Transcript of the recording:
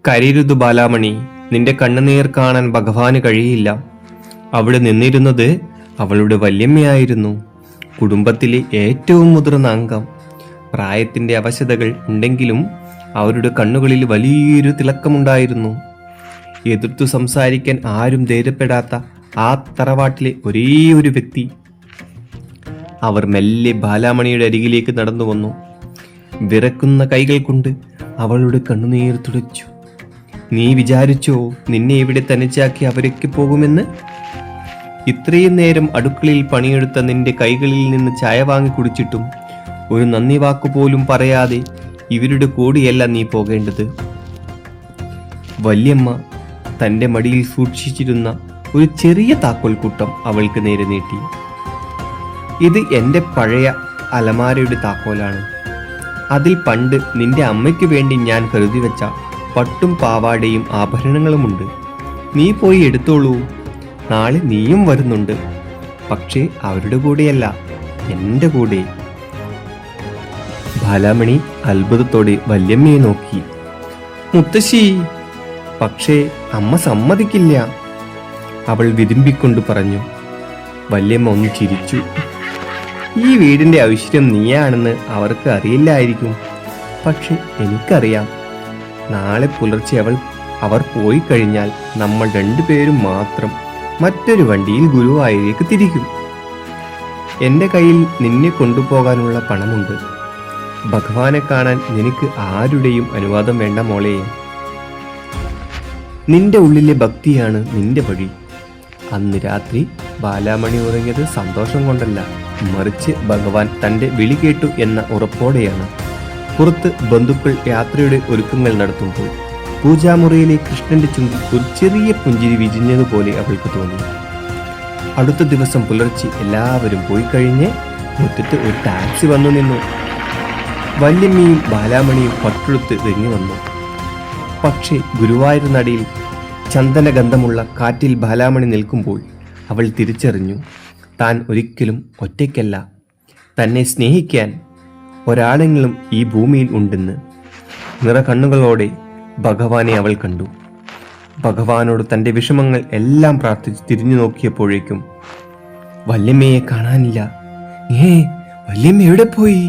കരയരുത് ബാലാമണി, നിന്റെ കണ്ണുനീർ കാണാൻ ഭഗവാന് കഴിയില്ല. അവിടെ നിന്നിരുന്നത് അവളുടെ വല്യമ്മയായിരുന്നു, കുടുംബത്തിലെ ഏറ്റവും മുതിർന്ന അംഗം. പ്രായത്തിന്റെ അവശതകൾ ഉണ്ടെങ്കിലും അവരുടെ കണ്ണുകളിൽ വലിയൊരു തിളക്കമുണ്ടായിരുന്നു. എതിർത്തു സംസാരിക്കാൻ ആരും ധൈര്യപ്പെടാത്ത ആ തറവാട്ടിലെ ഒരേ ഒരു വ്യക്തി. അവർ മെല്ലെ ബാലാമണിയുടെ അരികിലേക്ക് നടന്നു വന്നു. വിറക്കുന്ന കൈകൾ കൊണ്ട് അവളുടെ കണ്ണുനീർ തുടച്ചു. നീ വിചാരിച്ചോ നിന്നെ ഇവിടെ തനിച്ചാക്കി അവരൊക്കെ പോകുമെന്ന്? ഇത്രയും നേരം അടുക്കളയിൽ പണിയെടുത്ത നിന്റെ കൈകളിൽ നിന്ന് ചായ വാങ്ങി കുടിച്ചിട്ടും ഒരു നന്ദി വാക്കുപോലും പറയാതെ ഇവരുടെ കൂടെയല്ല നീ പോകേണ്ടത്. വല്യമ്മ തന്റെ മടിയിൽ സൂക്ഷിച്ചിരുന്ന ഒരു ചെറിയ താക്കോൽ കൂട്ടം അവൾക്ക് നേരെ നീട്ടി. ഇത് എൻ്റെ പഴയ അലമാരയുടെ താക്കോലാണ്. അതിൽ പണ്ട് നിന്റെ അമ്മയ്ക്ക് വേണ്ടി ഞാൻ കരുതി വെച്ച പട്ടും പാവാടയും ആഭരണങ്ങളുമുണ്ട്. നീ പോയി എടുത്തോളൂ. നാളെ നീയും വരുന്നുണ്ട്, പക്ഷേ അവരുടെ കൂടെയല്ല, എൻ്റെ കൂടെ. ബാലാമണി അത്ഭുതത്തോടെ വല്യമ്മയെ നോക്കി. മുത്തശ്ശി, പക്ഷേ അമ്മ സമ്മതിക്കില്ല, അവൾ വിതുമ്പിക്കൊണ്ട് പറഞ്ഞു. വല്യമ്മ ഒന്ന് ചിരിച്ചു. ഈ വീടിന്റെ ഐശ്വര്യം നീയാണെന്ന് അവർക്ക് അറിയില്ലായിരിക്കും, പക്ഷെ എനിക്കറിയാം. നാളെ പുലർച്ചെ അവർ പോയി കഴിഞ്ഞാൽ നമ്മൾ രണ്ടുപേരും മാത്രം മറ്റൊരു വണ്ടിയിൽ ഗുരുവായൂരേക്ക് തിരിക്കും. എൻ്റെ കയ്യിൽ നിന്നെ കൊണ്ടുപോകാനുള്ള പണമുണ്ട്. ഭഗവാനെ കാണാൻ നിനക്ക് ആരുടെയും അനുവാദം വേണ്ട മോളെ. നിന്റെ ഉള്ളിലെ ഭക്തിയാണ് നിന്റെ വഴി. അന്ന് രാത്രി ബാലാമണി ഉറങ്ങിയത് സന്തോഷം കൊണ്ടല്ല, മറിച്ച് ഭഗവാൻ തന്റെ വിളി കേട്ടു എന്ന ഉറപ്പോടെയാണ്. പുറത്ത് ബന്ധുക്കൾ യാത്രയുടെ ഒരുക്കങ്ങൾ നടത്തുമ്പോൾ പൂജാമുറിയിലെ കൃഷ്ണന്റെ ചുണ്ടിൽ ഒരു ചെറിയ പുഞ്ചിരി വിരിഞ്ഞതുപോലെ അവൾക്ക് തോന്നി. അടുത്ത ദിവസം പുലർച്ചെ എല്ലാവരും പോയി കഴിഞ്ഞ് മുറ്റത്ത് ഒരു ടാക്സി വന്നു നിന്നു. വല്യമ്മയും ബാലാമണിയും പട്ടുടുത്ത് ഇറങ്ങി വന്നു. പക്ഷേ ഗുരുവായൂർ നടയിൽ ചന്ദനഗന്ധമുള്ള കാറ്റിൽ ബാലാമണി നിൽക്കുമ്പോൾ അവൾ തിരിച്ചറിഞ്ഞു, താൻ ഒരിക്കലും ഒറ്റയ്ക്കല്ല. തന്നെ സ്നേഹിക്കാൻ ഒരാളെങ്കിലും ഈ ഭൂമിയിൽ ഉണ്ടെന്ന്. നിറകണ്ണുകളോടെ ഭഗവാനെ അവൾ കണ്ടു. ഭഗവാനോട് തൻ്റെ വിഷമങ്ങൾ എല്ലാം പ്രാർത്ഥിച്ച് തിരിഞ്ഞു നോക്കിയപ്പോഴേക്കും വല്യമ്മയെ കാണാനില്ല. വല്യമ്മ എവിടെ പോയി?